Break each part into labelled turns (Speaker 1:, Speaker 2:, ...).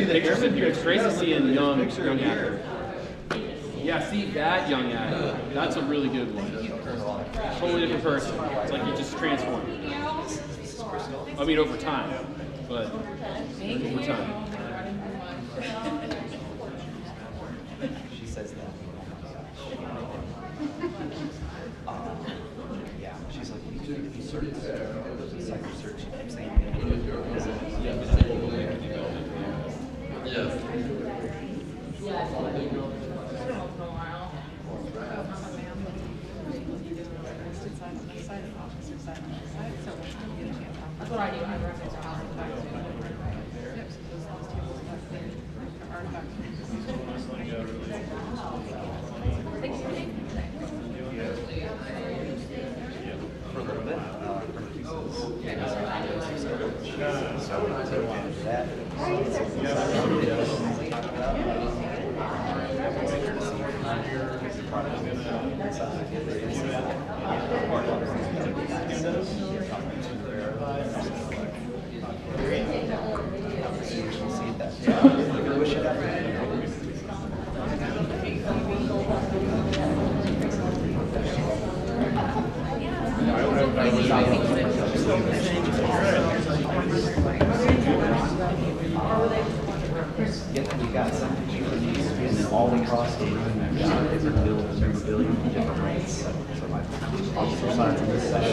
Speaker 1: good pictures in here. It's great to see a young actor. Yeah, see that young actor. That's a really good one. Totally different person. It's like you just transformed. I mean, over time, but over time.
Speaker 2: She says that. Yeah, she's like, if you search, psycho search, I'm saying.
Speaker 3: That's what I do. I reference artifacts.
Speaker 2: For a little bit, we got some pictures all across the room. Different buildings, different rates. So my officer signs on this side.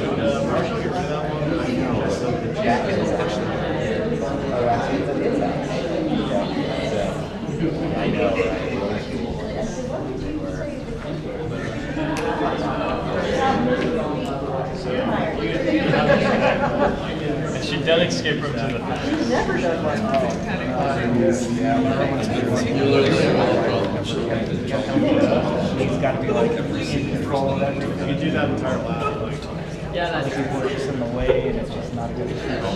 Speaker 2: So the jacket is actually I know,
Speaker 4: And she done escape room to the
Speaker 3: She's never done one.
Speaker 2: He's got to be like in control of everything.
Speaker 4: You do that entire lab. Like,
Speaker 3: Yeah, that's true.
Speaker 2: People are just in the way, and it's just not a good experience.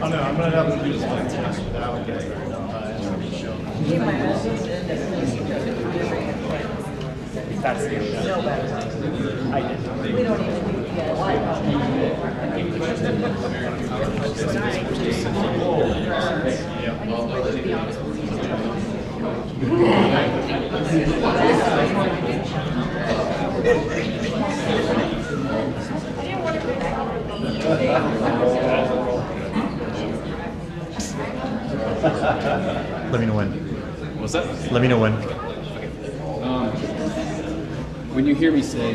Speaker 4: oh no, I'm gonna have to do this one test without getting
Speaker 3: Me and my husband's in this.
Speaker 2: That's the
Speaker 3: No better.
Speaker 2: I did.
Speaker 3: We don't even do it yet.
Speaker 4: Let me know when.
Speaker 1: What's that?
Speaker 4: Let me know when.
Speaker 1: When you hear me say,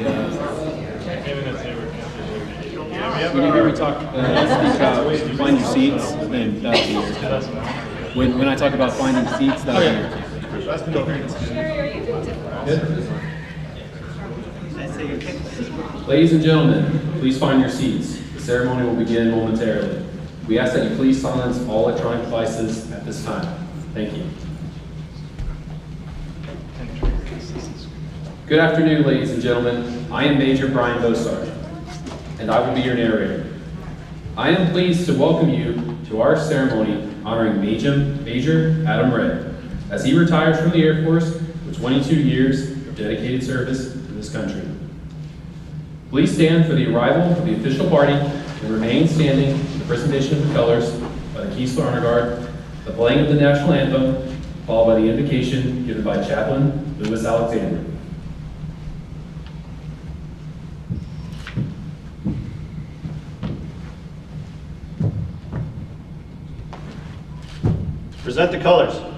Speaker 1: when you hear me talk, speak about find your seats, then that'll be yours. When I talk about finding seats, that'll be yours. Ladies and gentlemen, please find your seats. The ceremony will begin momentarily. We ask that you please silence all electronic devices at this time. Thank you. Good afternoon, ladies and gentlemen. I am Major Brian Bosarge, and I will be your narrator. I am pleased to welcome you to our ceremony honoring Major Adam Ray, as he retires from the Air Force with 22 years of dedicated service to this country. Please stand for the arrival of the official party and remain standing for the presentation of the colors by the Keesler Honor Guard, the playing of the national anthem, followed by the invocation given by Chaplain Louis Alexander.
Speaker 4: Present the colors.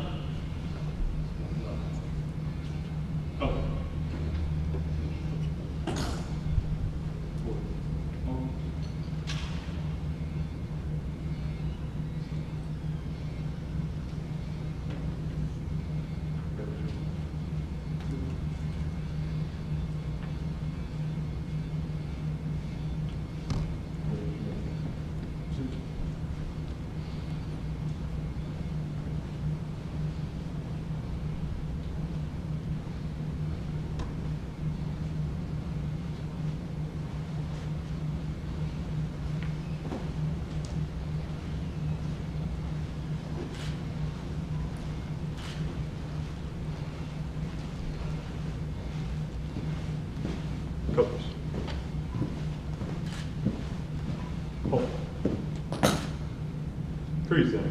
Speaker 4: present.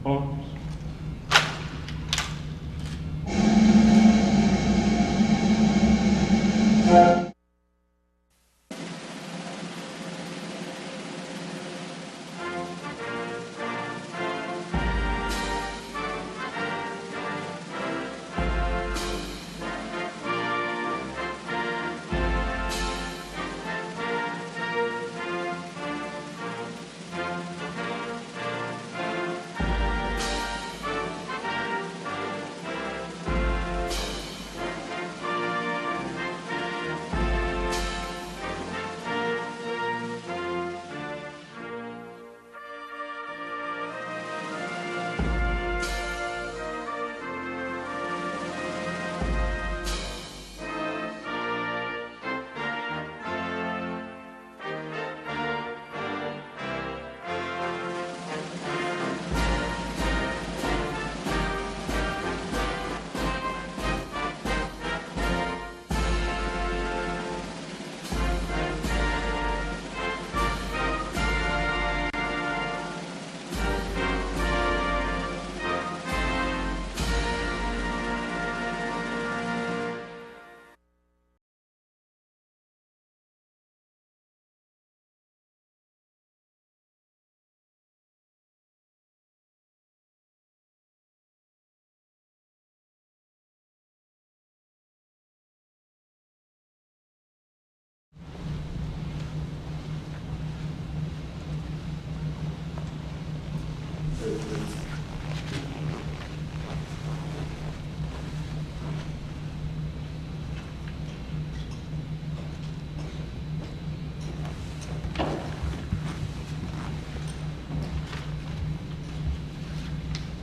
Speaker 4: Arms.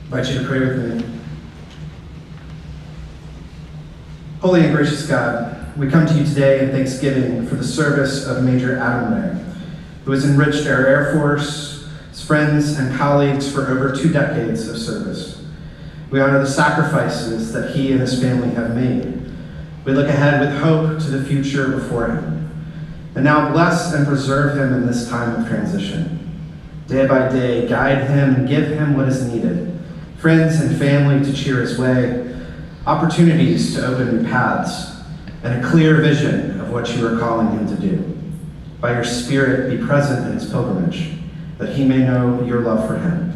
Speaker 5: I invite you to pray with me. Holy and gracious God, we come to you today in thanksgiving for the service of Major Adam Ray, who has enriched our Air Force, his friends and colleagues for over 2 decades of service. We honor the sacrifices that he and his family have made. We look ahead with hope to the future before him. And now bless and preserve him in this time of transition. Day by day, guide him and give him what is needed. Friends and family to cheer his way, opportunities to open new paths, and a clear vision of what you are calling him to do. By your Spirit, be present in his pilgrimage, that he may know your love for him.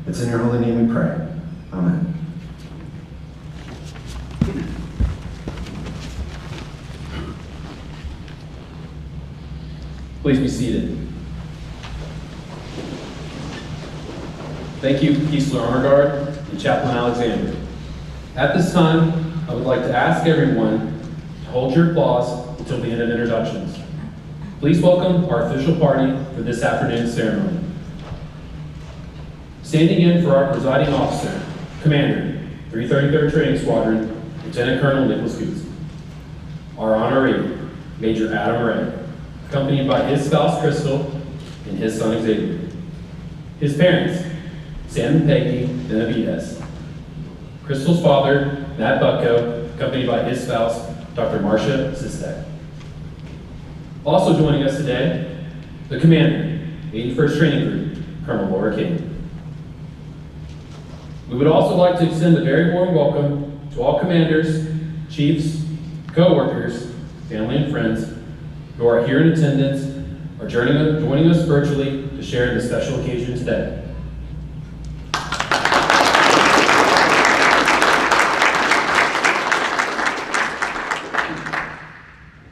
Speaker 5: It's in your holy name we pray. Amen.
Speaker 1: Please be seated. Thank you, Keesler Honor Guard and Chaplain Alexander. At this time, I would like to ask everyone to hold your applause until the end of introductions. Please welcome our official party for this afternoon's ceremony. Standing in for our presiding officer, Commander, 333rd Training Squadron, Lieutenant Colonel Nicholas Coutts. Our honoree, Major Adam Ray, accompanied by his spouse, Crystal, and his son, Xavier. His parents, Sam and Peggy Benavides. Crystal's father, Matt Butko, accompanied by his spouse, Dr. Marcia Sistek. Also joining us today, the commander, 81st Training Group, Colonel Laura King. We would also like to extend a very warm welcome to all commanders, chiefs, co-workers, family and friends who are here in attendance or joining us virtually to share in this special occasion today.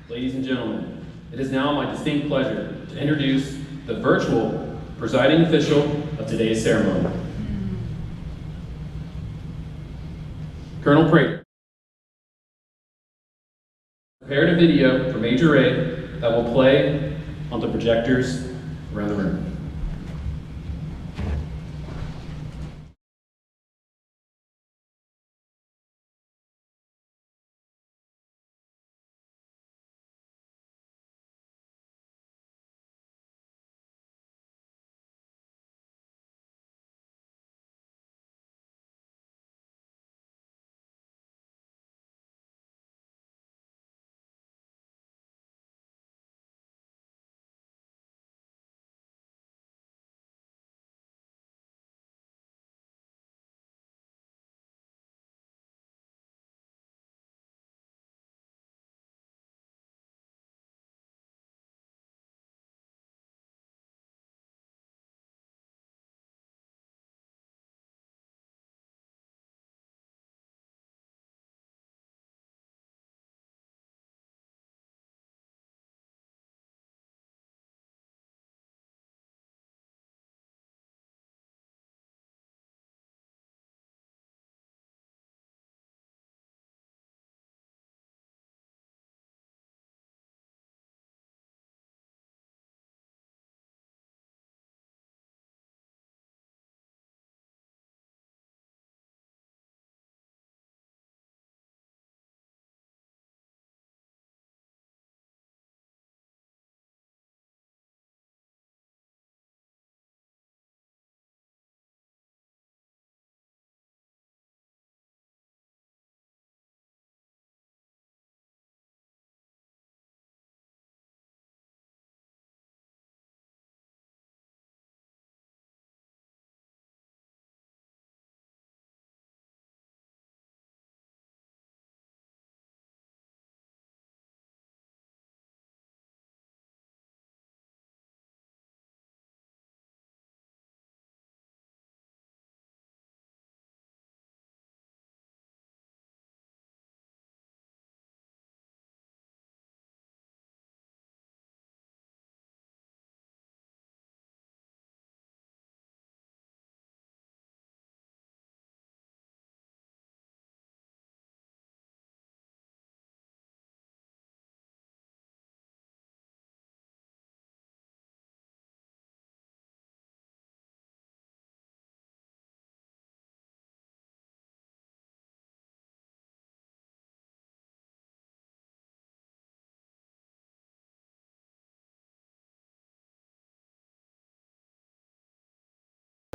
Speaker 1: Ladies and gentlemen, it is now my distinct pleasure to introduce the virtual presiding official of today's ceremony. Colonel Prater prepared a video for Major Ray that will play on the projectors around the room.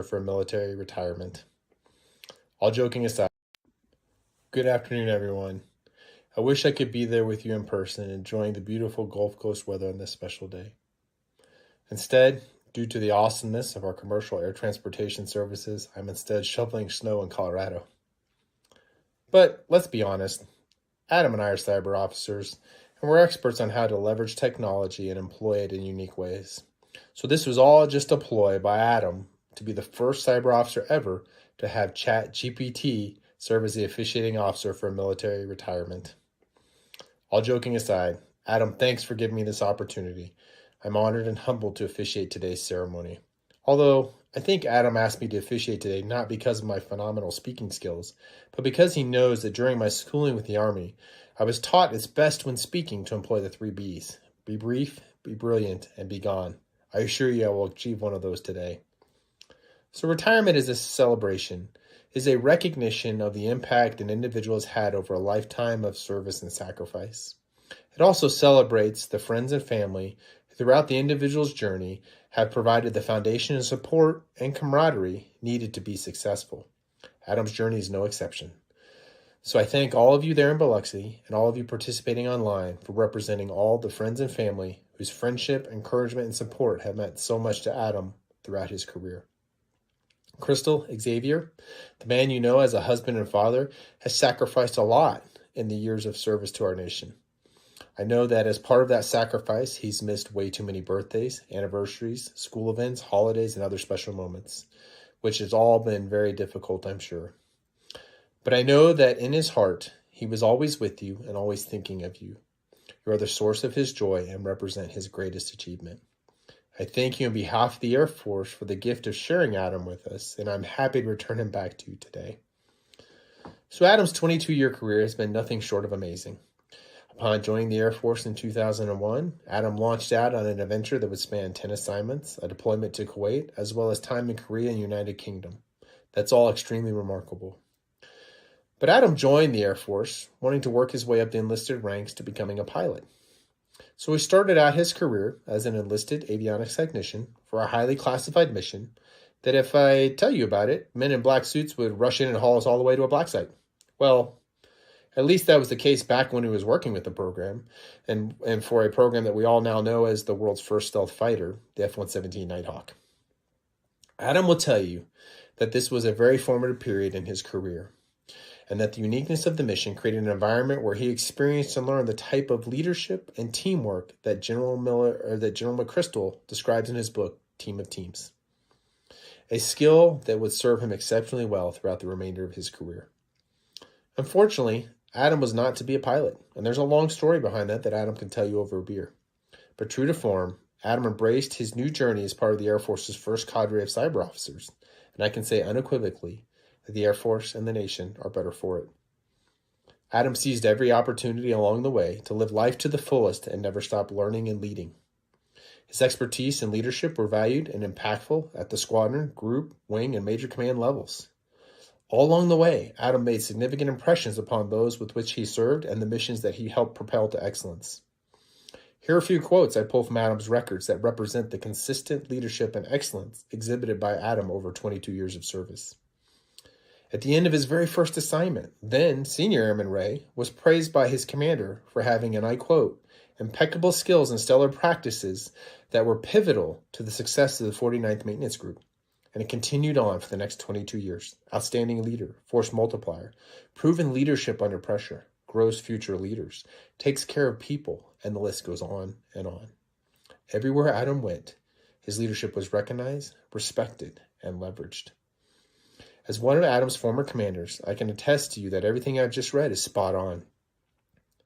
Speaker 6: for military retirement. All joking aside, good afternoon, everyone. I wish I could be there with you in person, enjoying the beautiful Gulf Coast weather on this special day. Instead, due to the awesomeness of our commercial air transportation services, I'm instead shoveling snow in Colorado. But let's be honest, Adam and I are cyber officers, and we're experts on how to leverage technology and employ it in unique ways. So this was all just a ploy by Adam to be the first cyber officer ever to have ChatGPT serve as the officiating officer for military retirement. All joking aside, Adam, thanks for giving me this opportunity. I'm honored and humbled to officiate today's ceremony. Although, I think Adam asked me to officiate today not because of my phenomenal speaking skills, but because he knows that during my schooling with the Army, I was taught it's best when speaking to employ the 3 B's. Be brief, be brilliant, and be gone. I assure you I will achieve one of those today. So retirement is a celebration, is a recognition of the impact an individual has had over a lifetime of service and sacrifice. It also celebrates the friends and family who throughout the individual's journey have provided the foundation and support and camaraderie needed to be successful. Adam's journey is no exception. So I thank all of you there in Biloxi and all of you participating online for representing all the friends and family whose friendship, encouragement, and support have meant so much to Adam throughout his career. Crystal, Xavier, the man you know as a husband and father, has sacrificed a lot in the years of service to our nation. I know that as part of that sacrifice, he's missed way too many birthdays, anniversaries, school events, holidays, and other special moments, which has all been very difficult, I'm sure. But I know that in his heart, he was always with you and always thinking of you. You are the source of his joy and represent his greatest achievement. I thank you on behalf of the Air Force for the gift of sharing Adam with us, and I'm happy to return him back to you today. So Adam's 22-year career has been nothing short of amazing. Upon joining the Air Force in 2001, Adam launched out on an adventure that would span 10 assignments, a deployment to Kuwait, as well as time in Korea and United Kingdom. That's all extremely remarkable. But Adam joined the Air Force, wanting to work his way up the enlisted ranks to becoming a pilot. So he started out his career as an enlisted avionics technician for a highly classified mission that if I tell you about it, men in black suits would rush in and haul us all the way to a black site. Well, at least that was the case back when he was working with the program, and for a program that we all now know as the world's first stealth fighter, the F-117 Nighthawk. Adam will tell you that this was a very formative period in his career, and that the uniqueness of the mission created an environment where he experienced and learned the type of leadership and teamwork that General McChrystal describes in his book, Team of Teams. A skill that would serve him exceptionally well throughout the remainder of his career. Unfortunately, Adam was not to be a pilot, and there's a long story behind that Adam can tell you over a beer. But true to form, Adam embraced his new journey as part of the Air Force's first cadre of cyber officers, and I can say unequivocally that the Air Force and the nation are better for it. Adam seized every opportunity along the way to live life to the fullest and never stop learning and leading. His expertise and leadership were valued and impactful at the squadron, group, wing, and major command levels. All along the way, Adam made significant impressions upon those with which he served and the missions that he helped propel to excellence. Here are a few quotes I pull from Adam's records that represent the consistent leadership and excellence exhibited by Adam over 22 years of service. At the end of his very first assignment, then Senior Airman Ray was praised by his commander for having, and I quote, impeccable skills and stellar practices that were pivotal to the success of the 49th Maintenance Group. And it continued on for the next 22 years. Outstanding leader, force multiplier, proven leadership under pressure, grows future leaders, takes care of people, and the list goes on and on. Everywhere Adam went, his leadership was recognized, respected, and leveraged. As one of Adam's former commanders, I can attest to you that everything I've just read is spot on.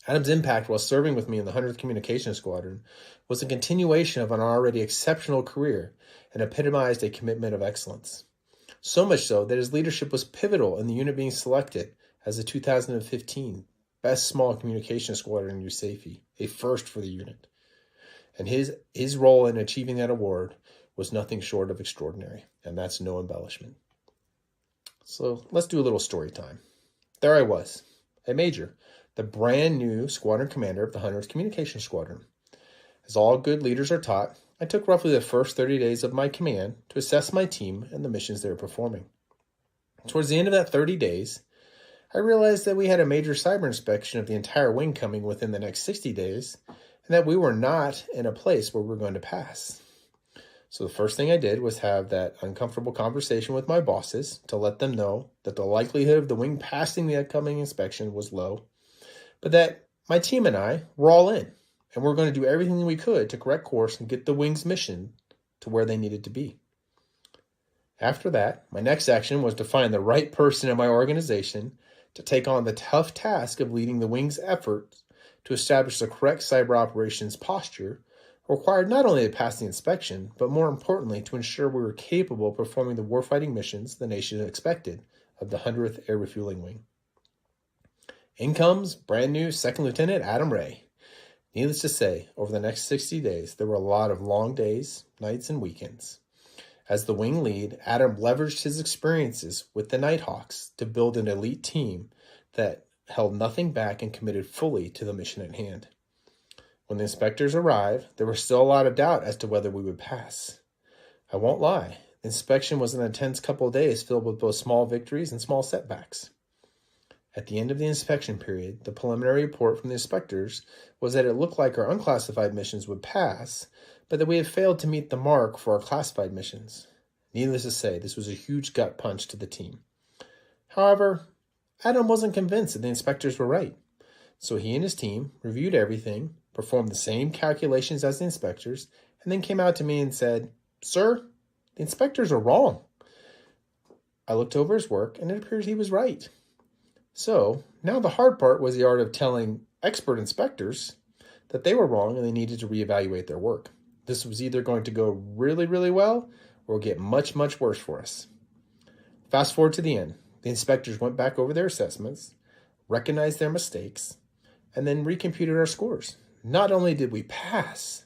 Speaker 6: Adam's impact while serving with me in the 100th Communications Squadron was a continuation of an already exceptional career and epitomized a commitment of excellence. So much so that his leadership was pivotal in the unit being selected as the 2015 Best Small Communications Squadron in USAFE, a first for the unit. And his role in achieving that award was nothing short of extraordinary, and that's no embellishment. So let's do a little story time. There I was, a major, the brand new squadron commander of the 100th Communications Squadron. As all good leaders are taught, I took roughly the first 30 days of my command to assess my team and the missions they were performing. Towards the end of that 30 days, I realized that we had a major cyber inspection of the entire wing coming within the next 60 days, and that we were not in a place where we were going to pass. So the first thing I did was have that uncomfortable conversation with my bosses to let them know that the likelihood of the wing passing the upcoming inspection was low, but that my team and I were all in, and we're going to do everything we could to correct course and get the wing's mission to where they needed to be. After that, my next action was to find the right person in my organization to take on the tough task of leading the wing's efforts to establish the correct cyber operations posture required not only to pass the inspection, but more importantly, to ensure we were capable of performing the warfighting missions the nation expected of the 100th Air Refueling Wing. In comes brand new Second Lieutenant Adam Ray. Needless to say, over the next 60 days, there were a lot of long days, nights, and weekends. As the wing lead, Adam leveraged his experiences with the Nighthawks to build an elite team that held nothing back and committed fully to the mission at hand. When the inspectors arrived, there was still a lot of doubt as to whether we would pass. I won't lie, the inspection was an intense couple of days filled with both small victories and small setbacks. At the end of the inspection period, the preliminary report from the inspectors was that it looked like our unclassified missions would pass, but that we had failed to meet the mark for our classified missions. Needless to say, this was a huge gut punch to the team. However, Adam wasn't convinced that the inspectors were right, so he and his team reviewed everything, performed the same calculations as the inspectors, and then came out to me and said, "Sir, the inspectors are wrong." I looked over his work, and it appears he was right. So, now the hard part was the art of telling expert inspectors that they were wrong and they needed to reevaluate their work. This was either going to go really, really well or get much, much worse for us. Fast forward to the end. The inspectors went back over their assessments, recognized their mistakes, and then recomputed our scores. Not only did we pass,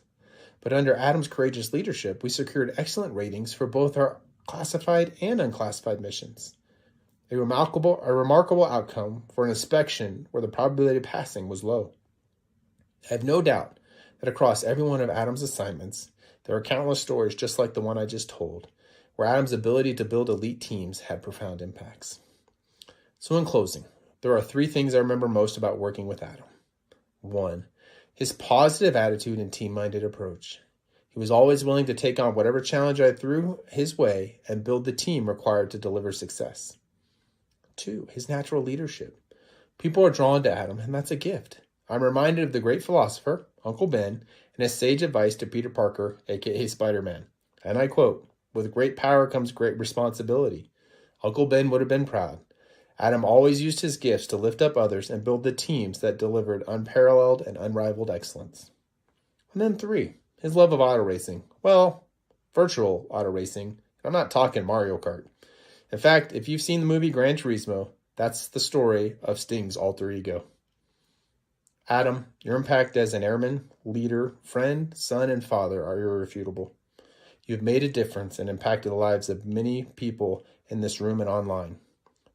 Speaker 6: but under Adam's courageous leadership, we secured excellent ratings for both our classified and unclassified missions. A remarkable outcome for an inspection where the probability of passing was low. I have no doubt that across every one of Adam's assignments, there are countless stories just like the one I just told, where Adam's ability to build elite teams had profound impacts. So in closing, there are 3 things I remember most about working with Adam. 1, his positive attitude and team-minded approach. He was always willing to take on whatever challenge I threw his way and build the team required to deliver success. 2, his natural leadership. People are drawn to Adam, and that's a gift. I'm reminded of the great philosopher, Uncle Ben, and his sage advice to Peter Parker, aka Spider-Man. And I quote, "With great power comes great responsibility." Uncle Ben would have been proud. Adam always used his gifts to lift up others and build the teams that delivered unparalleled and unrivaled excellence. And then 3, his love of auto racing. Well, virtual auto racing. I'm not talking Mario Kart. In fact, if you've seen the movie Gran Turismo, that's the story of Sting's alter ego. Adam, your impact as an airman, leader, friend, son, and father are irrefutable. You have made a difference and impacted the lives of many people in this room and online.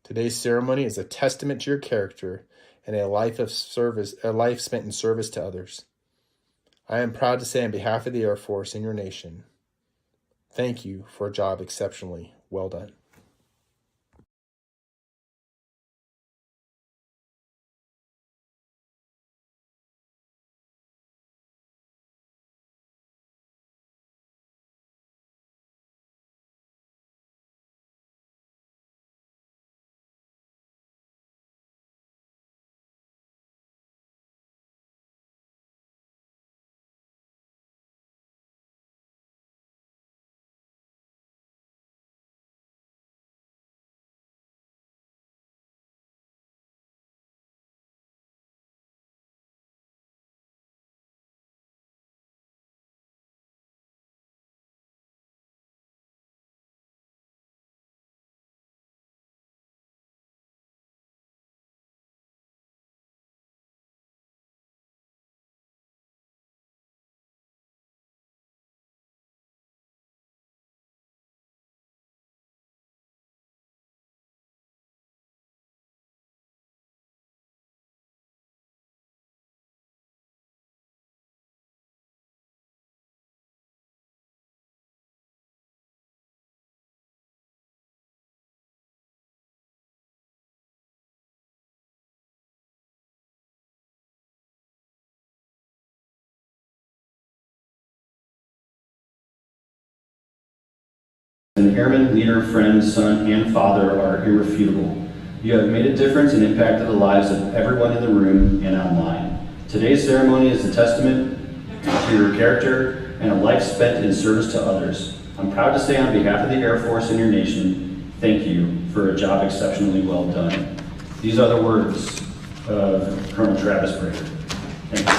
Speaker 6: Today's ceremony is a testament to your character and a life spent in service to others. I am proud to say on behalf of the Air Force and your nation, thank you for a job exceptionally well done.
Speaker 7: An airman, leader, friend, son, and father are irrefutable. You have made a difference and impacted the lives of everyone in the room and online. Today's ceremony is a testament to your character and a life spent in service to others. I'm proud to say on behalf of the Air Force and your nation, thank you for a job exceptionally well done. These are the words of Colonel Travis Brader. Thank you.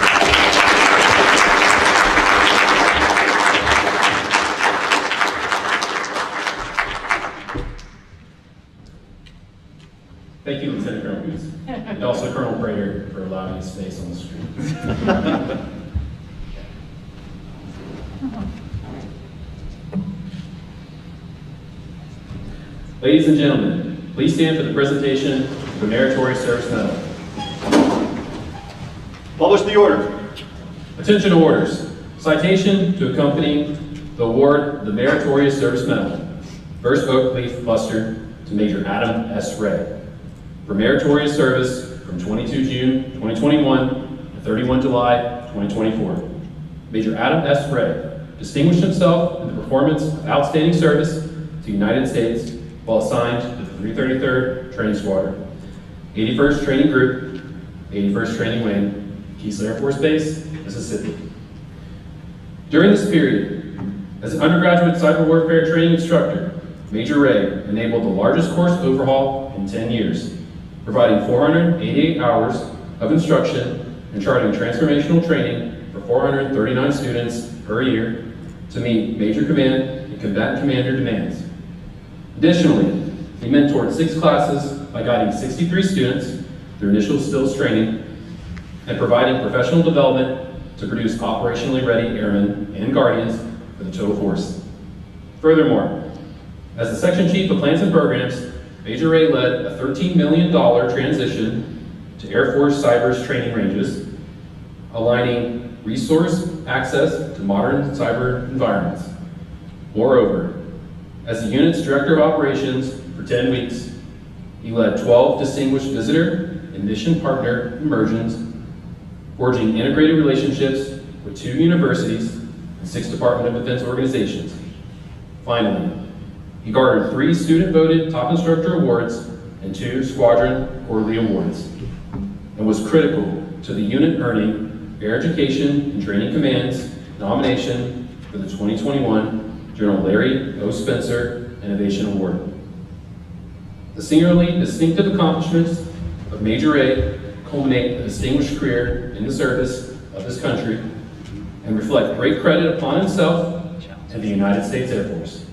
Speaker 1: Thank you, Lieutenant Colonel Booth, and also Colonel Brader for allowing me space on the screen. Ladies and gentlemen, please stand for the presentation of the Meritorious Service Medal.
Speaker 7: Publish the order.
Speaker 1: Attention orders. Citation to accompany the award, the Meritorious Service Medal. First Oak Leaf Buster to Major Adam S. Ray. For meritorious service from 22 June 2021 to 31 July 2024. Major Adam S. Ray distinguished himself in the performance of outstanding service to the United States while assigned to the 333rd Training Squadron, 81st Training Group, 81st Training Wing, Keesler Air Force Base, Mississippi. During this period, as an undergraduate cyber warfare training instructor, Major Ray enabled the largest course overhaul in 10 years, providing 488 hours of instruction and charting transformational training for 439 students per year to meet major command and combatant commander demands. Additionally, he mentored 6 classes by guiding 63 students through initial skills training and providing professional development to produce operationally ready airmen and guardians for the total force. Furthermore, as the Section Chief of Plans and Programs, Major Ray led a $13 million transition to Air Force Cyber's training ranges, aligning resource access to modern cyber environments. Moreover, as the unit's Director of Operations for 10 weeks, he led 12 distinguished visitor and mission partner immersions, forging integrated relationships with 2 universities and 6 Department of Defense organizations. Finally, he garnered 3 student-voted top instructor awards and 2 squadron quarterly awards, and was critical to the unit earning Air Education and Training Command's nomination for the 2021 General Larry O. Spencer Innovation Award. The singularly distinctive accomplishments of Major Ray culminate a distinguished career in the service of this country and reflect great credit upon himself and the United States Air Force.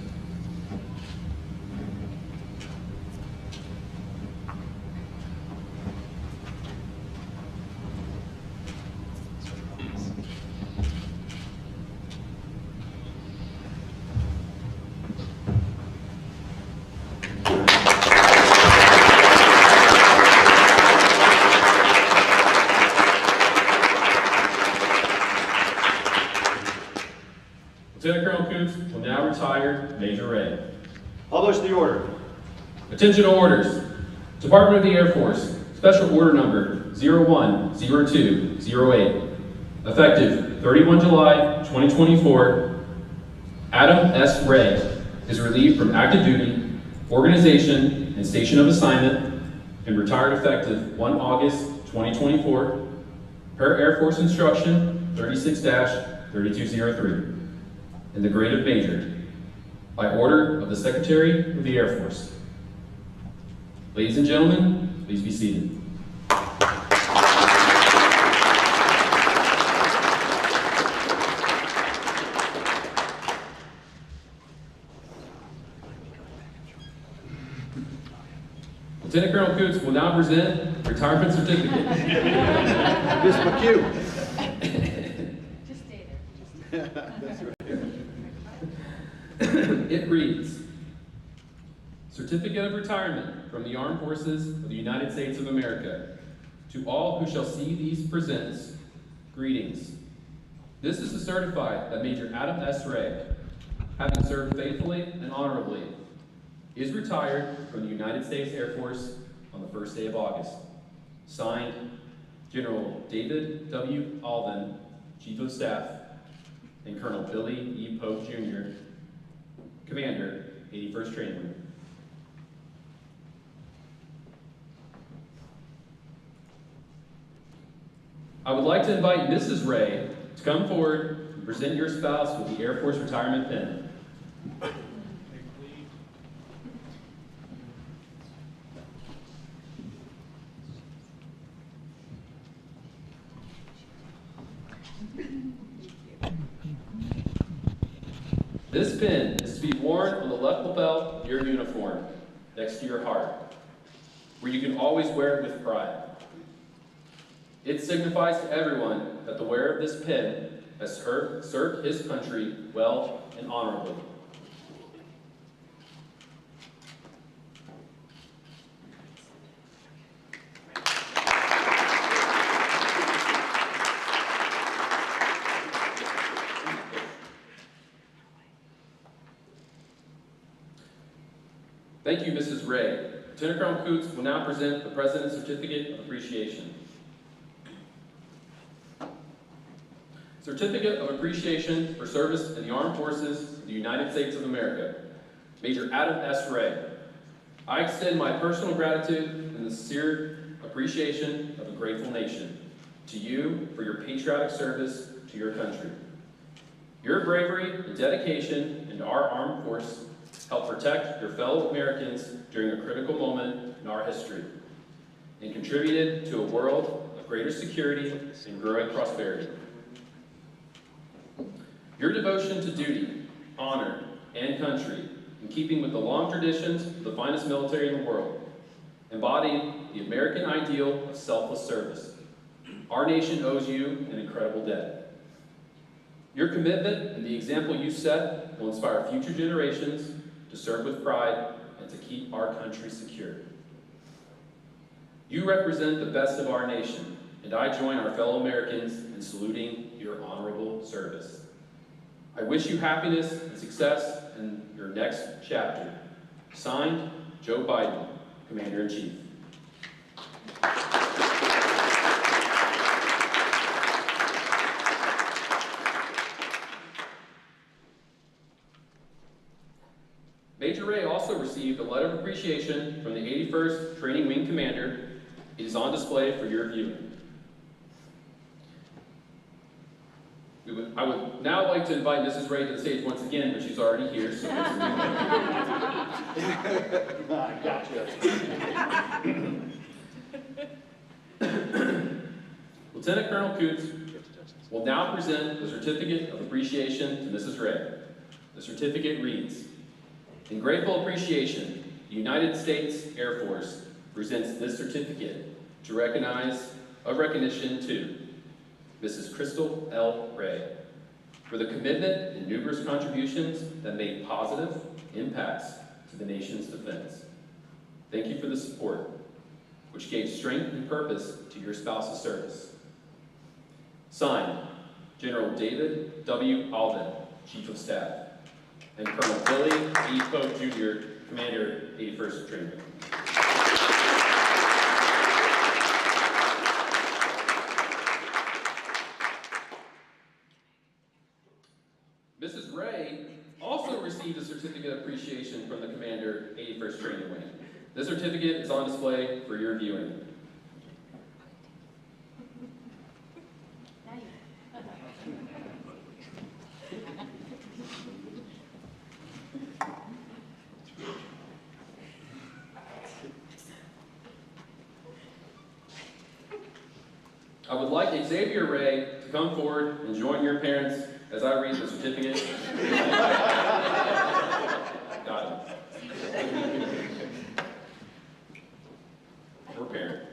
Speaker 1: Lieutenant Colonel Koontz will now retire Major Ray.
Speaker 7: Publish the order.
Speaker 1: Attention orders. Department of the Air Force, Special Order Number 010208. Effective 31 July 2024, Adam S. Ray is relieved from active duty, organization, and station of assignment, and retired effective 1 August 2024, per Air Force Instruction 36-3203. In the grade of Major, by order of the Secretary of the Air Force. Ladies and gentlemen, please be seated. Lieutenant Colonel Koontz will now present retirement certificate.
Speaker 7: Miss McHugh.
Speaker 3: Just stay there.
Speaker 7: That's right.
Speaker 1: It reads, Certificate of Retirement from the Armed Forces of the United States of America. To all who shall see these presents, greetings. This is to certify that Major Adam S. Ray, having served faithfully and honorably, is retired from the United States Air Force on the first day of August. Signed, General David W. Alden, Chief of Staff, and Colonel Billy E. Pope, Jr., Commander, 81st Training Wing. I would like to invite Mrs. Ray to come forward and present your spouse with the Air Force retirement pin. This pin is to be worn on the left lapel of your uniform, next to your heart, where you can always wear it with pride. It signifies to everyone that the wearer of this pin has served his country well and honorably. Thank you, Mrs. Ray. Lieutenant Colonel Coots will now present the President's Certificate of Appreciation. Certificate of Appreciation for Service in the Armed Forces of the United States of America. Major Adam S. Ray. I extend my personal gratitude and the sincere appreciation of a grateful nation to you for your patriotic service to your country. Your bravery and dedication in our armed force help protect your fellow Americans during a critical moment in our history and contributed to a world of greater security and growing prosperity. Your devotion to duty, honor, and country, in keeping with the long traditions of the finest military in the world, embodied the American ideal of selfless service. Our nation owes you an incredible debt. Your commitment and the example you set will inspire future generations to serve with pride and to keep our country secure. You represent the best of our nation, and I join our fellow Americans in saluting your honorable service. I wish you happiness and success in your next chapter. Signed, Joe Biden, Commander-in-Chief. Major Ray also received a letter of appreciation from the 81st Training Wing Commander. It is on display for your viewing. I would now like to invite Mrs. Ray to the stage once again, but she's already here, so
Speaker 7: I gotcha.
Speaker 1: Lieutenant Colonel Coots will now present the Certificate of Appreciation to Mrs. Ray. The certificate reads, "In grateful appreciation, the United States Air Force presents this certificate to recognition to Mrs. Crystal L. Ray for the commitment and numerous contributions that made positive impacts to the nation's defense. Thank you for the support, which gave strength and purpose to your spouse's service." Signed, General David W. Alden, Chief of Staff, and Colonel Billy E. Pope Jr., Commander, 81st Training Wing. Mrs. Ray also received a certificate of appreciation from the Commander, 81st Training Wing. This certificate is on display for your viewing. I would like Xavier Ray to come forward and join your parents as I read the certificate. Got it. Or parent.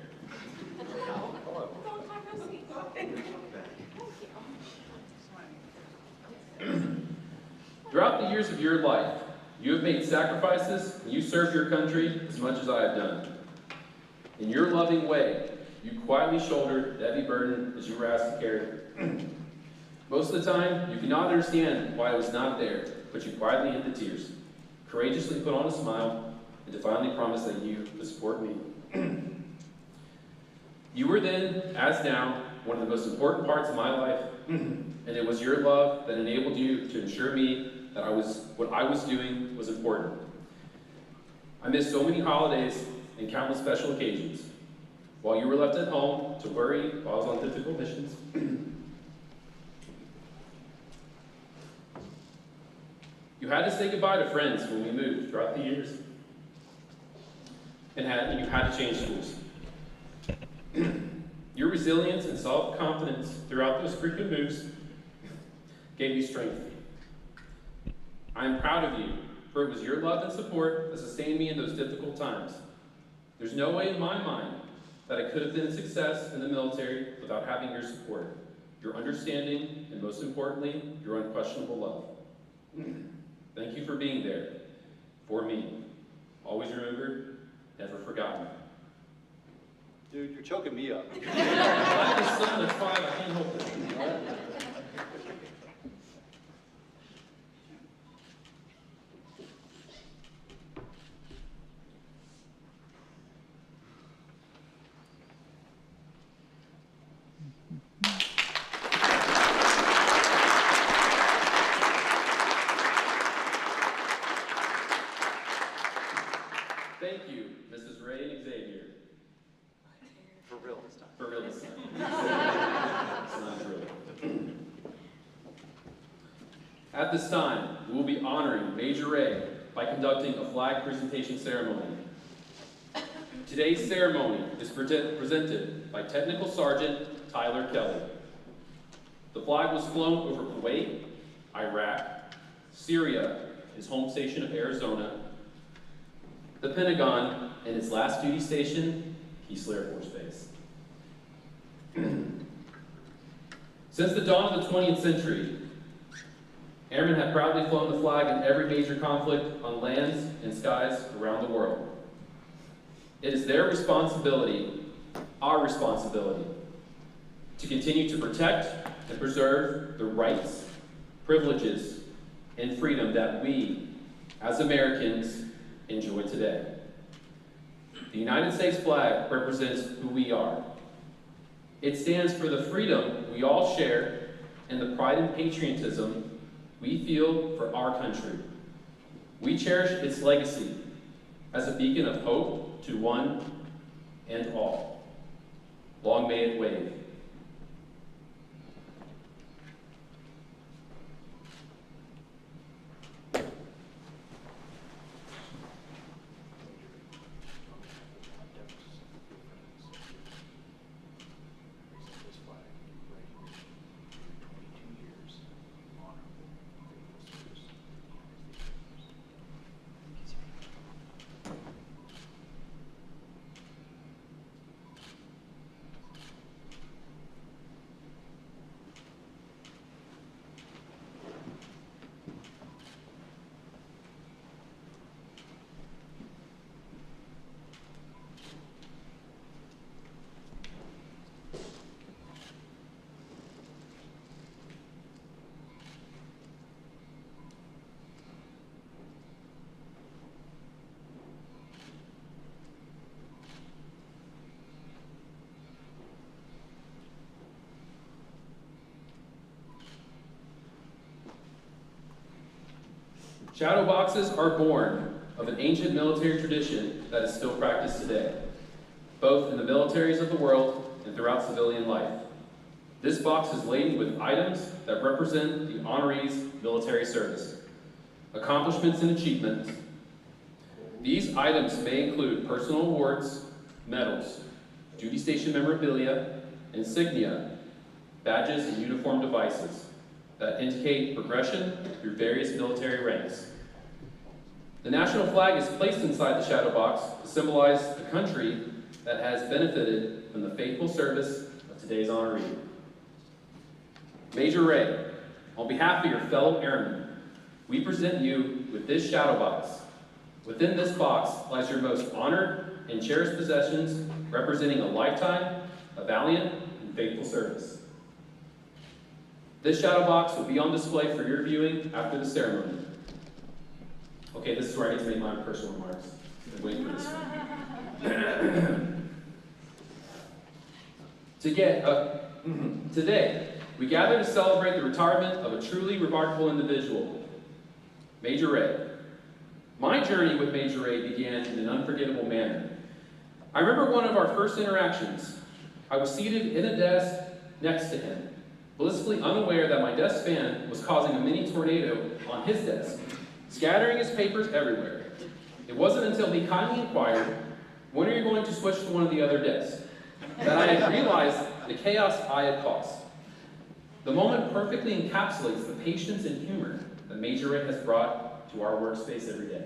Speaker 1: Throughout the years of your life, you have made sacrifices and you served your country as much as I have done. In your loving way, you quietly shouldered the heavy burden as you were asked to carry. Most of the time, you cannot understand why I was not there, but you quietly hid the tears, courageously put on a smile, and defiantly promised that you would support me. You were then, as now, one of the most important parts of my life, and it was your love that enabled you to ensure me that what I was doing was important. I missed so many holidays and countless special occasions. While you were left at home to worry while I was on difficult missions, you had to say goodbye to friends when we moved throughout the years, and you had to change schools. Your resilience and self-confidence throughout those frequent moves gave me strength. I am proud of you, for it was your love and support that sustained me in those difficult times. There's no way in my mind that I could have been a success in the military without having your support, your understanding, and most importantly, your unquestionable love. Thank you for being there for me. Always remembered, never forgotten.
Speaker 7: Dude, you're choking me up.
Speaker 1: I have a son that's 5, I can't help it. Thank you, Mrs. Ray and Xavier.
Speaker 2: For real this time.
Speaker 1: For real this time. It's not true. At this time, we will be honoring Major Ray by conducting a flag presentation ceremony. Today's ceremony is presented by Technical Sergeant Tyler Kelly. The flag was flown over Kuwait, Iraq, Syria, his home station of Arizona, the Pentagon, and its last duty station, Keesler Air Force Base. Since the dawn of the 20th century, airmen have proudly flown the flag in every major conflict on lands and skies around the world. It is their responsibility, our responsibility, to continue to protect and preserve the rights, privileges, and freedom that we, as Americans, enjoy today. The United States flag represents who we are. It stands for the freedom we all share and the pride and patriotism we feel for our country. We cherish its legacy as a beacon of hope to one and all. Long may it wave. Shadow boxes are born of an ancient military tradition that is still practiced today, both in the militaries of the world and throughout civilian life. This box is laden with items that represent the honoree's military service, accomplishments and achievements. These items may include personal awards, medals, duty station memorabilia, insignia, badges, and uniform devices that indicate progression through various military ranks. The national flag is placed inside the shadow box to symbolize the country that has benefited from the faithful service of today's honoree. Major Ray, on behalf of your fellow airmen, we present you with this shadow box. Within this box lies your most honored and cherished possessions representing a lifetime of valiant and faithful service. This shadow box will be on display for your viewing after the ceremony. Okay, this is where I get to make my personal remarks. I've been waiting for this one. Today, we gather to celebrate the retirement of a truly remarkable individual. Major Ray. My journey with Major Ray began in an unforgettable manner. I remember one of our first interactions. I was seated in a desk next to him, blissfully unaware that my desk fan was causing a mini tornado on his desk, scattering his papers everywhere. It wasn't until he kindly inquired, "When are you going to switch to one of the other desks?" that I had realized the chaos I had caused. The moment perfectly encapsulates the patience and humor that Major Ray has brought to our workspace every day.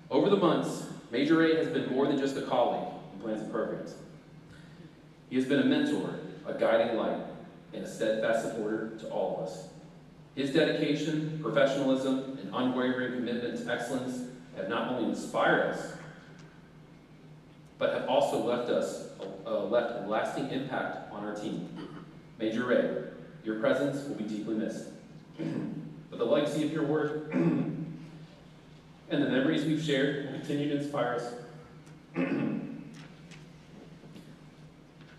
Speaker 1: Over the months, Major Ray has been more than just a colleague in Plans and Programs. He has been a mentor, a guiding light, and a steadfast supporter to all of us. His dedication, professionalism, and unwavering commitment to excellence have not only inspired us, but have also left a lasting impact on our team. Major Ray, your presence will be deeply missed. But the legacy of your work and the memories we've shared will continue to inspire us.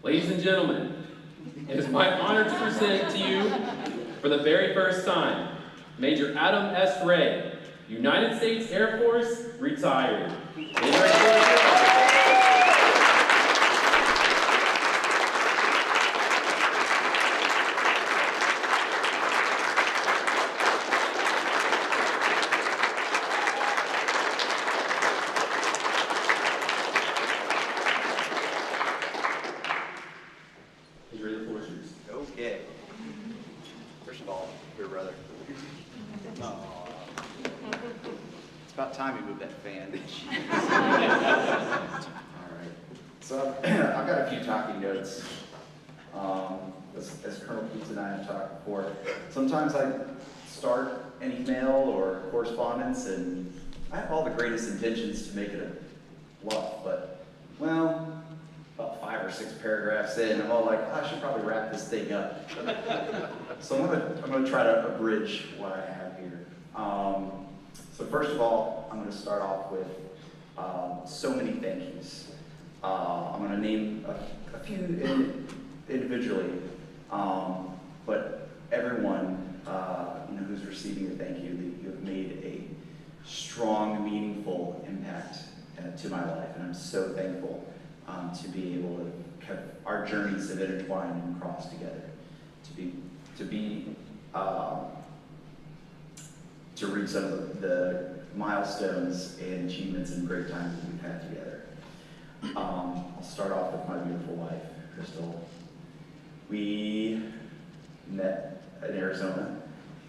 Speaker 1: Ladies and gentlemen, it is my honor to present to you, for the very first time, Major Adam S. Ray, United States Air Force, retired. Major Ray.
Speaker 2: Okay. First of all, your brother. Aw. It's about time you moved that fan.
Speaker 8: All right. So I've got a few talking notes. As Colonel Keats and I have talked before, sometimes I start an email or correspondence and I have all the greatest intentions to make it a bluff, but, well, about 5 or 6 paragraphs in, I'm all like, I should probably wrap this thing up. So I'm gonna try to abridge what I have here. So first of all, I'm gonna start off with so many thank yous. I'm gonna name a few individually, but everyone who's receiving a thank you, that you have made a strong, meaningful impact to my life, and I'm so thankful to be able to have our journeys have intertwined and crossed together, to reach some of the milestones and achievements and great times that we've had together. I'll start off with my beautiful wife, Crystal. We met in Arizona,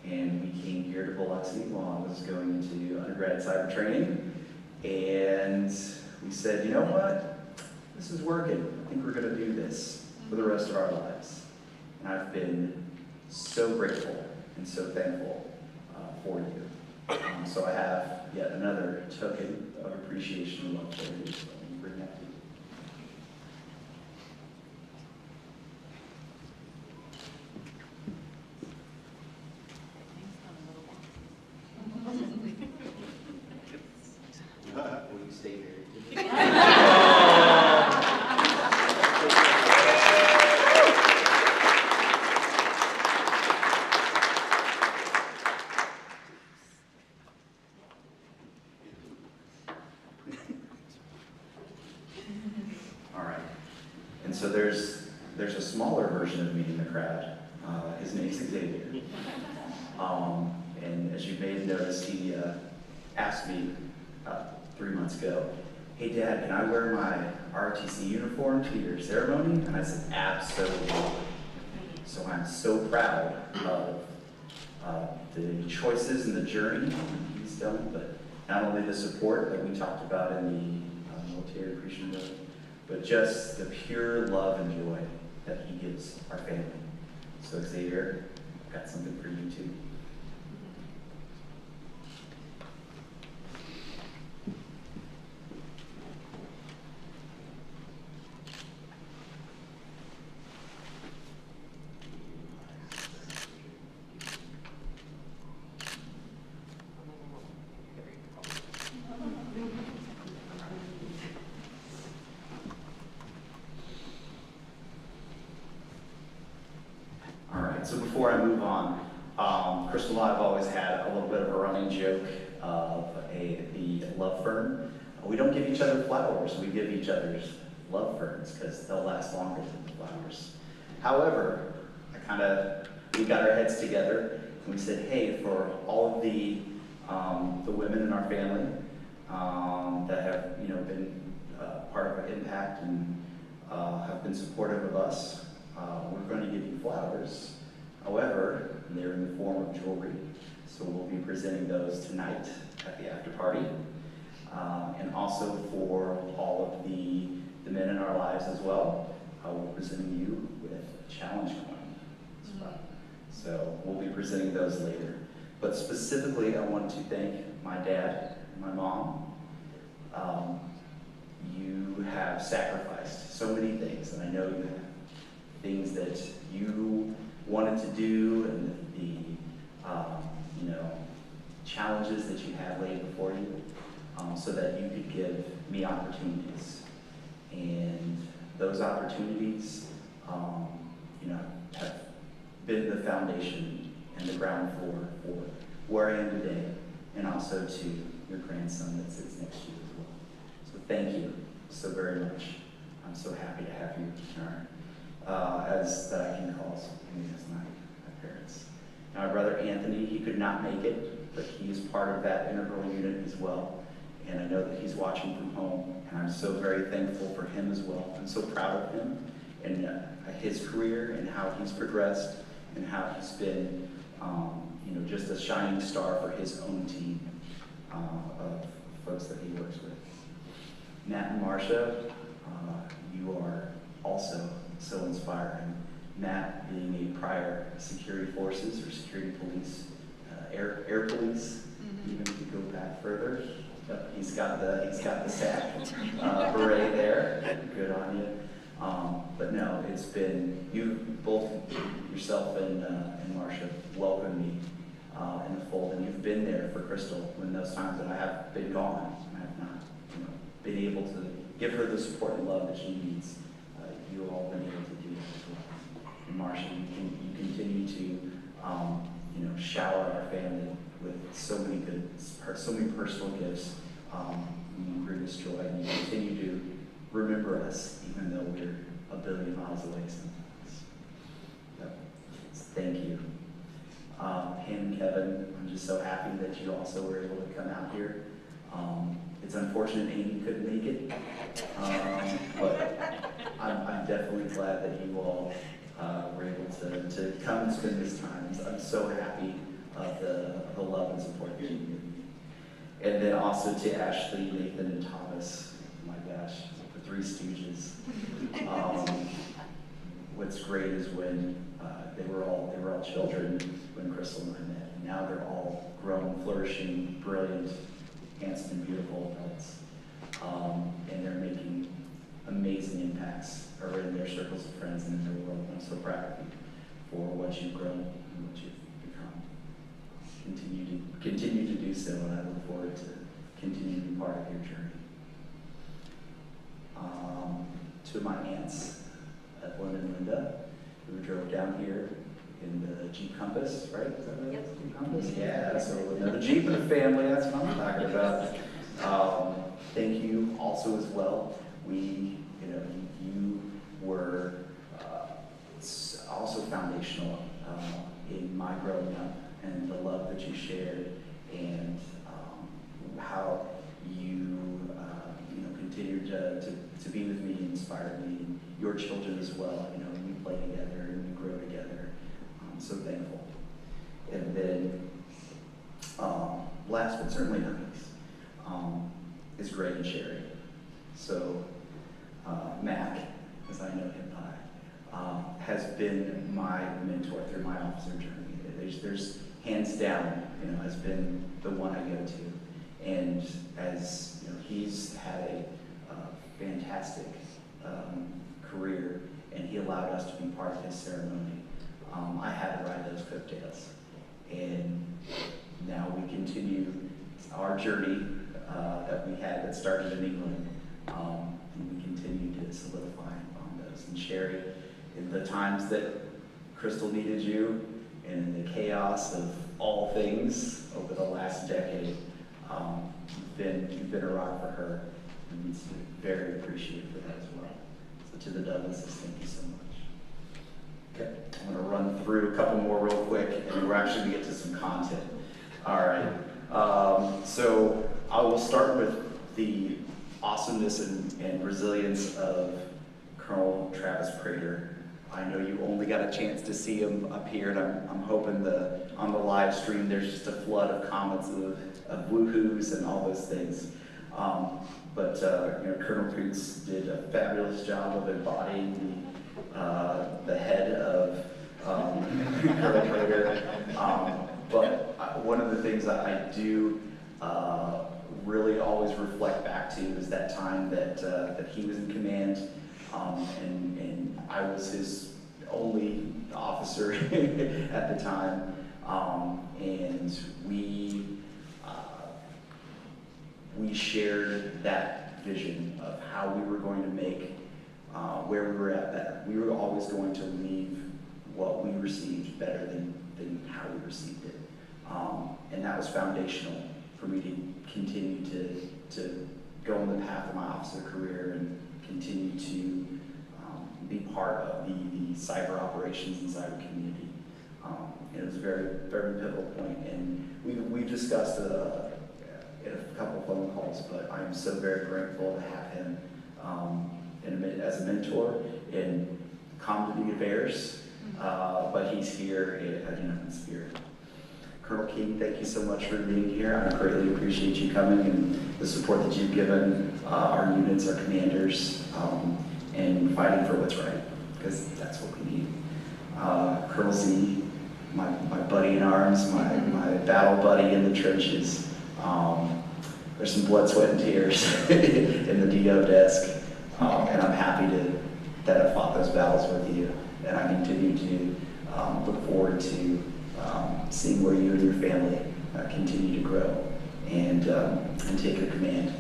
Speaker 8: and we came here to Biloxi while I was going into undergrad cyber training, and we said, you know what? This is working. I think we're going to do this for the rest of our lives. And I've been so grateful and so thankful for you. So I have yet another token of appreciation and love for you. So let me bring that to you. Will you stay there? All right. And so there's a smaller version of me in the crowd. His name's Xavier. And as you may have noticed, he asked me 3 months ago, hey Dad, can I wear my ROTC uniform to your ceremony? And I said, absolutely. So I'm so proud of the choices and the journey he's done, but not only the support that we talked about in the military appreciation, but just the pure love and joy that he gives our family. So Xavier, I've got something for you too. So before I move on, of the love fern. We don't give each other flowers, we give each other's love ferns because they'll last longer than the flowers. However, we got our heads together and we said, hey, for all of the women in our family that have been part of our impact and have been supportive of us, we're going to give you flowers. However, they're in the form of jewelry, so we'll be presenting those tonight at the after party. And also for all of the men in our lives as well, we're presenting you with a challenge coin as well. So we'll be presenting those later. But specifically, I want to thank my dad and my mom. You have sacrificed so many things, and I know you have things that you wanted to do, and the challenges that you had laid before you, so that you could give me opportunities. And those opportunities, have been the foundation and the ground floor for where I am today, and also to your grandson that sits next to you as well. So thank you so very much. I'm so happy to have you as that I can call me as my parents. Now, my brother Anthony, he could not make it, but he's part of that integral unit as well. And I know that he's watching from home, and I'm so very thankful for him as well. I'm so proud of him and his career and how he's progressed and how he's been, just a shining star for his own team of folks that he works with. Matt and Marcia, you are also so inspiring. Matt being a prior security forces or security police, air police, even if you go back further. Yep, he's got the sack beret there. Good on you. But no, it's been both yourself and Marcia welcomed me in the fold, and you've been there for Crystal when those times that I have been gone and I have not been able to give her the support and love that she needs. You all been able to do that as well. And Marcia, you continue to shower our family with so many personal gifts. You bring us joy, and you continue to remember us, even though we're a billion miles away sometimes. Yep. So thank you. Him and Kevin, I'm just so happy that you also were able to come out here. It's unfortunate Amy couldn't make it, but I'm definitely glad that you all were able to come and spend this time. I'm so happy of the love and support that you give me. And then also to Ashley, Nathan, and Thomas. Oh my gosh, the Three Stooges. What's great is when they were all children when Crystal and I met. And now they're all grown, flourishing, brilliant, handsome, and beautiful adults. And they're making amazing impacts in their circles of friends and in their world. And I'm so proud of you for what you've grown and what you've become. Continue to do so, and I look forward to continuing to be part of your journey. To my aunts, Evelyn and Linda, who drove down here in the Jeep Compass, right? Is that right?
Speaker 3: Yep.
Speaker 8: Jeep Compass? Yeah, so another Jeep in the family, that's what I'm talking about. Thank you also as well. You were also foundational in my growing up and the love that you shared and how you continued to be with me and inspire me and your children as well. We play together and we grow together. I'm so thankful. And then last but certainly not least is Greg and Sherry. So Mac, as I know him by, has been my mentor through my officer journey. There's hands down, has been the one I go to. And as he's had a fantastic career, and he allowed us to be part of his ceremony. I had to ride those coattails. And now we continue our journey that started in England, and we continue to solidify on those. And Sherry, in the times that Crystal needed you, and in the chaos of all things over the last decade, You've been a rock for her, and he's very appreciative for that as well. So to the Douglases, thank you so much. Okay, I'm gonna run through a couple more real quick, and then we're actually gonna get to some content. All right, so I will start with the awesomeness and resilience of Colonel Travis Prater. I know you only got a chance to see him up here, and I'm hoping on the live stream there's just a flood of comments of woohoos and all those things. Colonel Poots did a fabulous job of embodying the head of Colonel Prater. But one of the things that I do really always reflect back to is that time that he was in command, and I was his only officer at the time, and we shared that vision of how we were going to make where we were at better. We were always going to leave what we received better than how we received it, and that was foundational for me to continue to go on the path of my officer career and continue to be part of the cyber operations inside the community. It was a very, very pivotal point, and we've discussed in a couple of phone calls, but I'm so very grateful to have him as a mentor in community affairs, but he's here in spirit. Colonel King, thank you so much for being here. I greatly appreciate you coming and the support that you've given our units, our commanders, and fighting for what's right, because that's what we need. Colonel Z, my buddy in arms, my battle buddy in the trenches. There's some blood, sweat, and tears in the DO desk, and I'm happy that I fought those battles with you, and I continue to look forward to seeing where you and your family continue to grow and take your command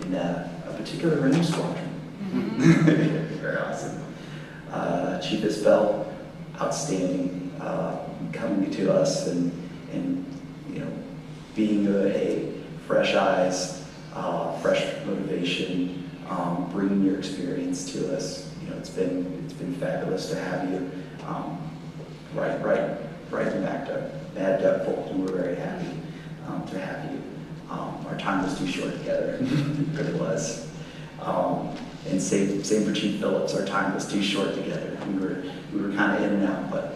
Speaker 8: in a particular range squadron. Very awesome. Chief Isbell, outstanding, coming to us and being a fresh eyes, fresh motivation, bringing your experience to us. It's been fabulous to have you right in Bad Duck Folk, and we're very happy to have you. Our time was too short together, it really was. And same for Chief Phillips, our time was too short together. We were kind of in and out, but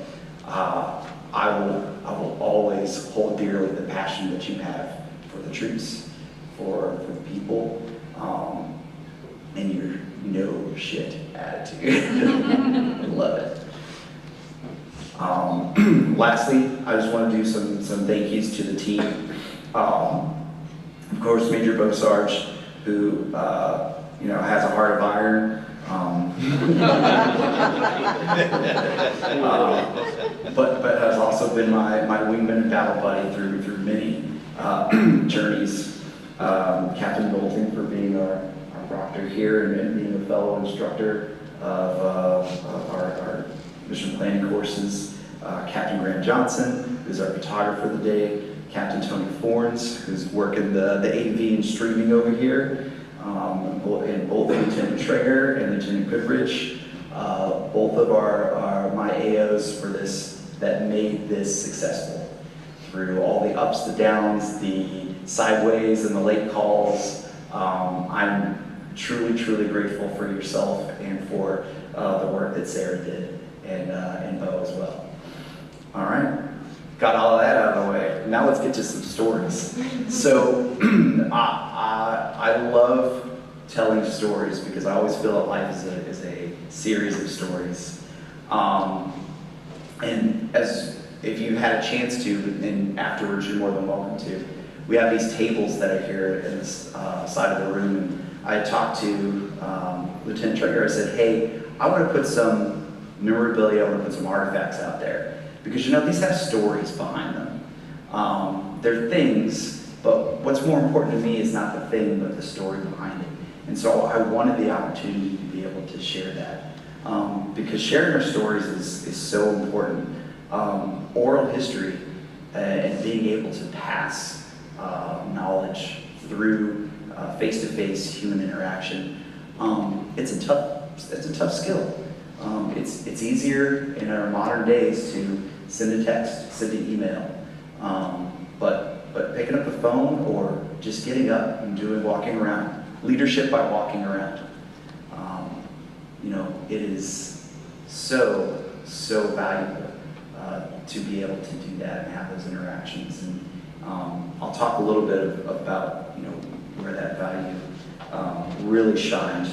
Speaker 8: I will always hold dearly the passion that you have for the troops, for the people, and your no shit attitude. I love it. Lastly, I just want to do some thank yous to the team. Of course, Major Bo Sarge, who has a heart of iron. But has also been my wingman and battle buddy through many journeys. Captain Bolton for being our proctor here and being a fellow instructor of our mission planning courses. Captain Grant Johnson, who's our photographer of the day. Captain Tony Forns, who's working the AV and streaming over here. And both Lieutenant Traeger and Lieutenant Goodrich, both of my AOs for this, that made this successful. Through all the ups, the downs, the sideways, and the late calls, I'm truly, truly grateful for yourself and for the work that Sarah did, and Bo as well. All right, got all of that out of the way. Now let's get to some stories. So I love telling stories because I always feel that life is a series of stories. And if you had a chance to, and afterwards you're more than welcome to, we have these tables that are here in this side of the room. And I talked to Lieutenant Traeger. I said, hey, I want to put some memorabilia, I want to put some artifacts out there. Because these have stories behind them. They're things, but what's more important to me is not the thing, but the story behind it. And so I wanted the opportunity to be able to share that. Because sharing our stories is so important. Oral history and being able to pass knowledge through face-to-face human interaction. It's a tough skill. It's easier in our modern days to send a text, send an email, but picking up the phone or just getting up and walking around, leadership by walking around. It is so valuable to be able to do that and have those interactions. And I'll talk a little bit about where that value really shined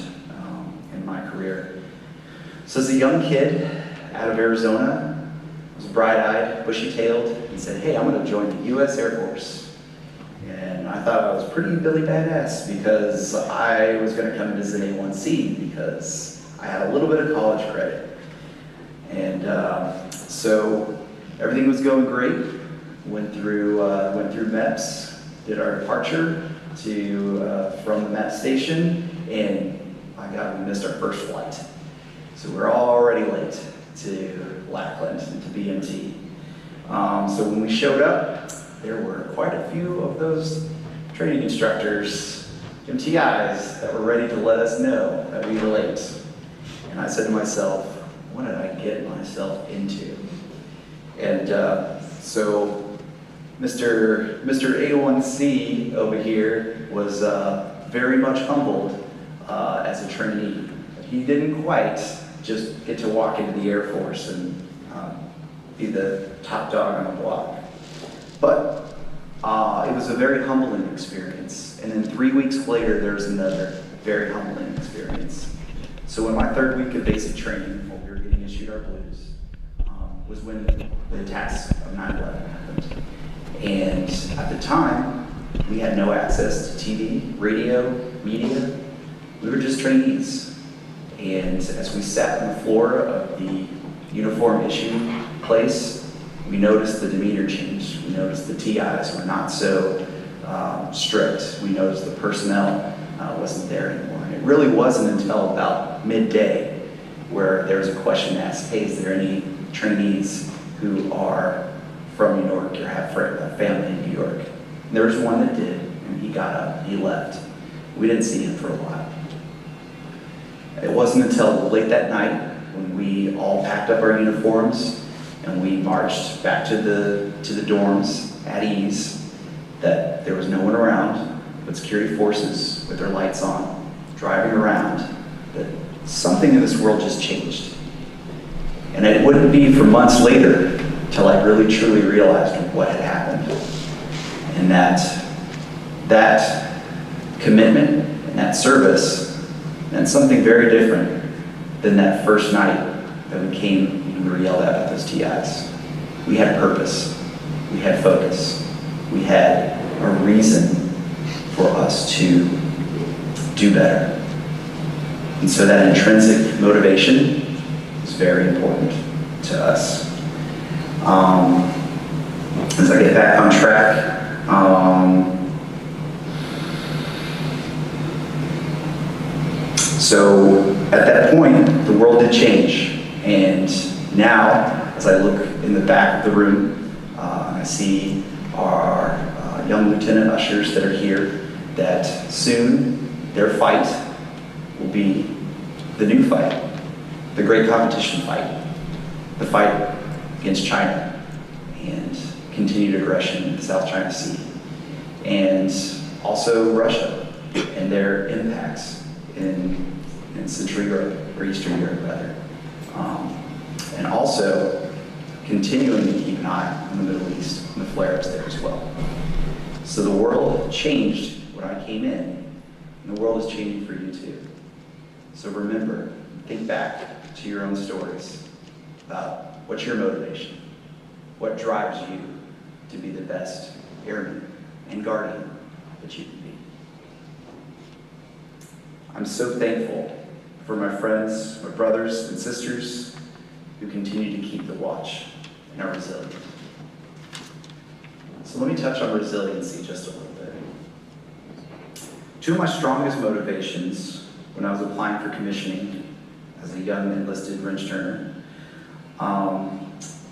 Speaker 8: in my career. So as a young kid out of Arizona, I was bright-eyed, bushy-tailed, and said, hey, I'm going to join the U.S. Air Force. And I thought I was pretty Billy Badass because I was going to come as an A1C because I had a little bit of college credit. And so everything was going great. Went through MEPS, did our departure from the MEPS station, and we missed our first flight. So we're already late to Lackland and to BMT. So when we showed up, there were quite a few of those training instructors, MTIs, that were ready to let us know that we were late. And I said to myself, what did I get myself into? And so Mr. A1C over here was very much humbled as a trainee. He didn't quite just get to walk into the Air Force and be the top dog on the block. But it was a very humbling experience. And then 3 weeks later, there was another very humbling experience. So in my third week of basic training, while we were getting issued our blues, was when the attacks of 9/11 happened. And at the time, we had no access to TV, radio, media. We were just trainees. And as we sat on the floor of the uniform issue place, we noticed the demeanor change. We noticed the TIs were not so strict. We noticed the personnel wasn't there anymore. And it really wasn't until about midday where there was a question asked, hey, is there any trainees who are from New York or have a family in New York? And there was one that did, and he got up, he left. We didn't see him for a while. It wasn't until late that night when we all packed up our uniforms and we marched back to the dorms at ease that there was no one around but security forces with their lights on, driving around, that something in this world just changed. And it wouldn't be for months later till I really truly realized what had happened. And that commitment and that service meant something very different than that first night that we came and we were yelled at by those TIs. We had purpose, we had focus, we had a reason for us to do better. And so that intrinsic motivation is very important to us. As I get back on track, so at that point, the world did change. And now, as I look in the back of the room, I see our young lieutenant ushers that are here, that soon their fight will be the new fight, the great competition fight, the fight against China and continued aggression in the South China Sea, and also Russia and their impacts in Central Europe, or Eastern Europe rather. And also continuing to keep an eye on the Middle East and the flare-ups there as well. So the world changed when I came in, and the world is changing for you too. So remember, think back to your own stories about what's your motivation, what drives you to be the best airman and guardian that you can be. I'm so thankful for my friends, my brothers and sisters who continue to keep the watch and are resilient. So let me touch on resiliency just a little bit. Two of my strongest motivations when I was applying for commissioning as a young enlisted wrench turner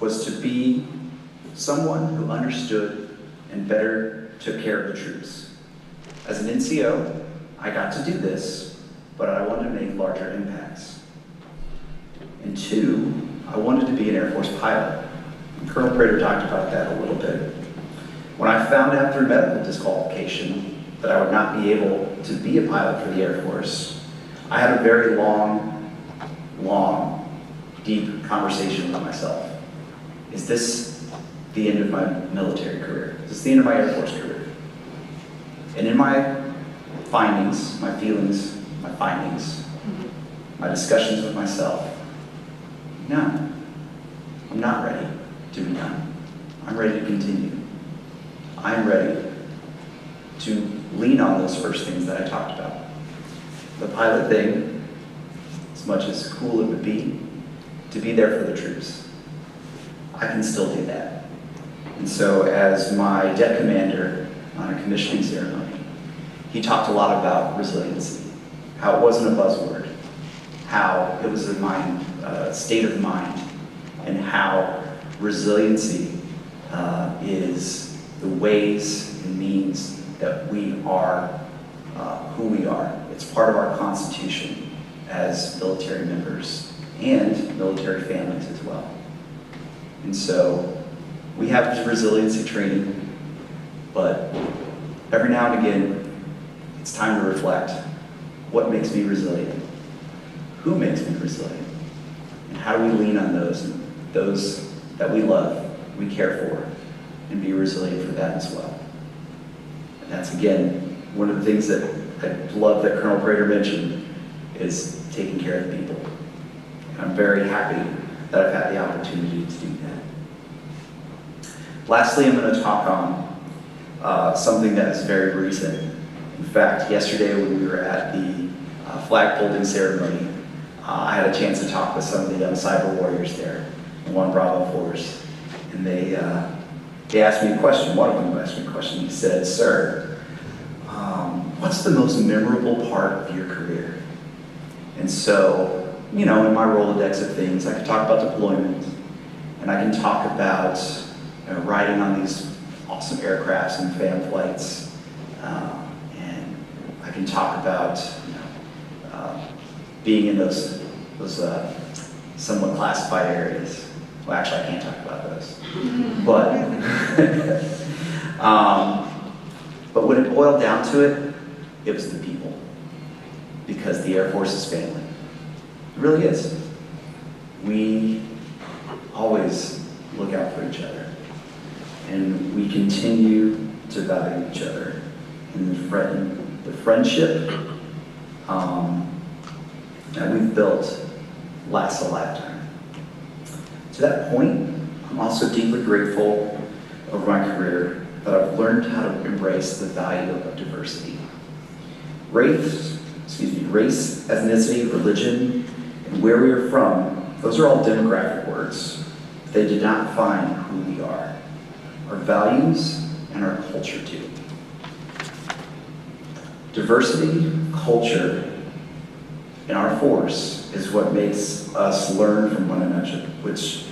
Speaker 8: was to be someone who understood and better took care of the troops. As an NCO, I got to do this, but I wanted to make larger impacts. And 2, I wanted to be an Air Force pilot. And Colonel Prater talked about that a little bit. When I found out through medical disqualification that I would not be able to be a pilot for the Air Force, I had a very long, deep conversation with myself. Is this the end of my military career? Is this the end of my Air Force career? And in my findings, my feelings, my findings, my discussions with myself, no, I'm not ready to be done. I'm ready to continue. I'm ready to lean on those first things that I talked about. The pilot thing, as much as cool it would be, to be there for the troops. I can still do that. And so as my deck commander on a commissioning ceremony, he talked a lot about resiliency, how it wasn't a buzzword, how it was a state of mind, and how resiliency is the ways and means that we are who we are. It's part of our constitution as military members and military families as well. And so we have resiliency training, but every now and again, it's time to reflect. What makes me resilient? Who makes me resilient? And how do we lean on those that we love, we care for, and be resilient for that as well? And that's, again, one of the things that I love that Colonel Prater mentioned is taking care of people. And I'm very happy that I've had the opportunity to do that. Lastly, I'm going to talk on something that is very recent. In fact, yesterday when we were at the flag folding ceremony, I had a chance to talk with some of the young cyber warriors there, 1 Bravo Force, and they asked me a question. One of them asked me a question. He said, "Sir, what's the most memorable part of your career?" And so, in my Rolodex of things, I can talk about deployment, and I can talk about riding on these awesome aircrafts and fan flights, and I can talk about being in those somewhat classified areas. Well, actually, I can't talk about those. But when it boiled down to it, it was the people. Because the Air Force is family. It really is. We always look out for each other. And we continue to value each other. And the friendship that we've built lasts a lifetime. To that point, I'm also deeply grateful over my career that I've learned how to embrace the value of diversity. Race, ethnicity, religion, and where we are from, those are all demographic words. They did not define who we are. Our values and our culture do. Diversity, culture, and our force is what makes us learn from one another, which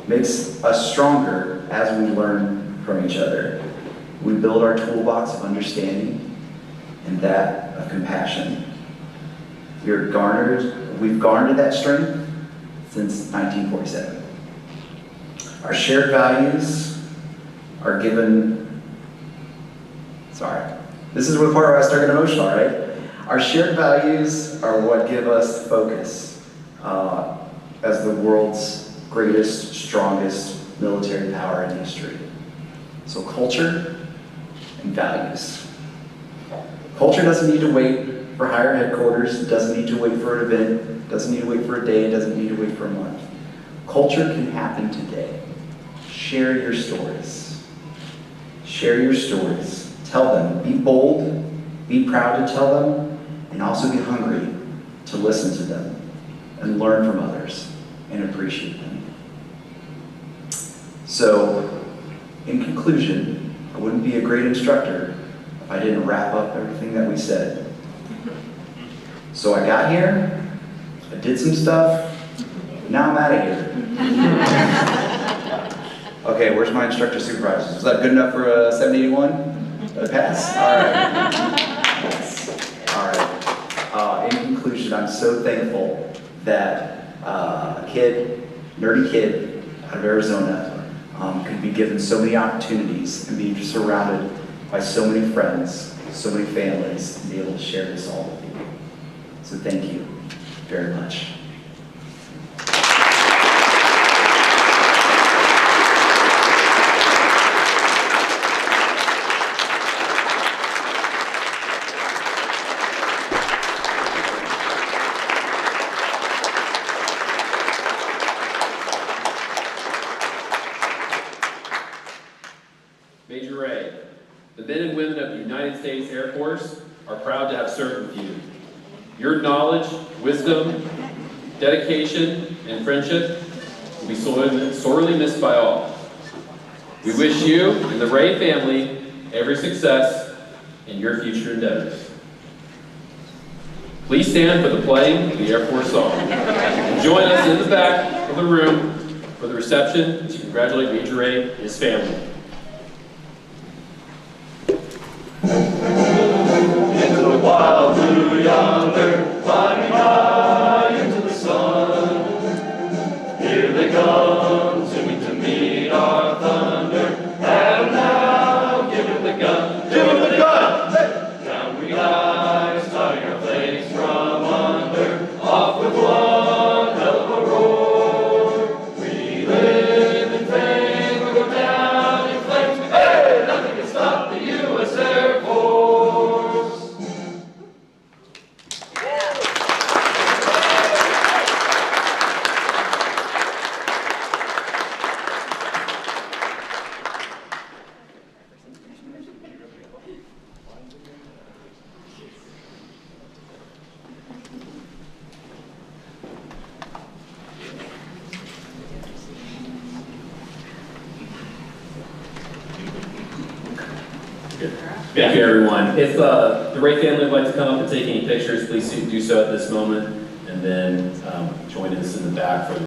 Speaker 8: makes us stronger as we learn from each other. We build our toolbox of understanding and that of compassion. We've garnered that strength since 1947. Our shared values are given, this is the part where I start getting emotional, right? Our shared values are what give us focus as the world's greatest, strongest military power in history. So culture and values. Culture doesn't need to wait for higher headquarters, it doesn't need to wait for an event, it doesn't need to wait for a day, it doesn't need to wait for a month. Culture can happen today. Share your stories. Share your stories. Tell them. Be bold, be proud to tell them, and also be hungry to listen to them and learn from others and appreciate them. So, in conclusion, I wouldn't be a great instructor if I didn't wrap up everything that we said. So I got here, I did some stuff, now I'm out of here. Okay, where's my instructor supervisors? Was that good enough for a 781? A pass? All right. Yes. All right. In conclusion, I'm so thankful that a kid, nerdy kid out of Arizona, could be given so many opportunities and be surrounded by so many friends, so many families, and be able to share this all with you. So thank you very much.
Speaker 1: Major Ray, the men and women of the United States Air Force are proud to have served with you. Your knowledge, wisdom, dedication, and friendship will be sorely missed by all. We wish you and the Ray family every success in your future endeavors. Please stand for the playing of the Air Force song. And join us in the back of the room for the reception to congratulate Major Ray and his family.
Speaker 9: Into the wild blue yonder, climbing high into the sun. Here they come, zooming to meet our thunder. Adam now, give him the gun, give him the gun! Hey! Down we rise, starting our flames from under. Off with one hell of a roar. We live in fame, we go down in flames. Hey! Nothing can stop the U.S. Air Force.
Speaker 1: Thank you, everyone. If the Ray family would like to come up and take any pictures, please do so at this moment, and then join us in the back for the